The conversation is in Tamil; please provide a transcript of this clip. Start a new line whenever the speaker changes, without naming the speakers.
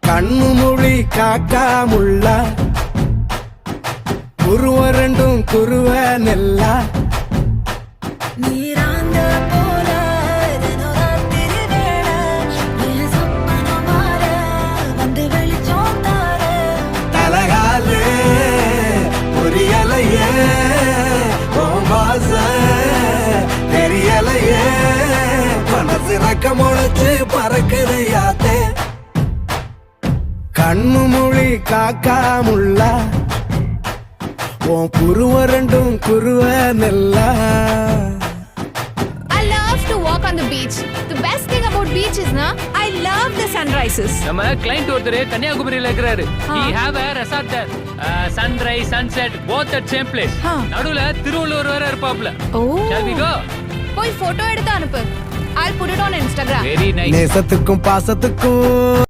கண்ணு மொழி காக்காமுள்ள குருவ ரெண்டும் குருவ நெல்லா
நீராந்த போல தினராத்திரி வேளை என் சொப்பனம் மாற வந்து வெளிச்சம் தார
தலகாலே புரியலையே ஓம்பாச தெரியலையே மனசு ரக்க முளைச்சு பறக்குது யாத்தே கண்ணு மொழி காக்காமுள்ள உன் குருவ ரெண்டும் குருவ நெல்லா.
I love to walk on the beach. The best thing about beach is na I love the sunrises.
நம்ம கிளைண்ட் ஒருத்தர் கன்னியாகுமரியில இருக்கிறாரு. He have a resort there. Sunrise, sunset both at same place. நடுவுல திருவள்ளுவர் வேற இருப்பாப்ல.
Oh.
Shall we go?
போய் போட்டோ எடுத்து அனுப்பு. I'll put it on Instagram.
Very nice.
நேசத்துக்கும் பாசத்துக்கும்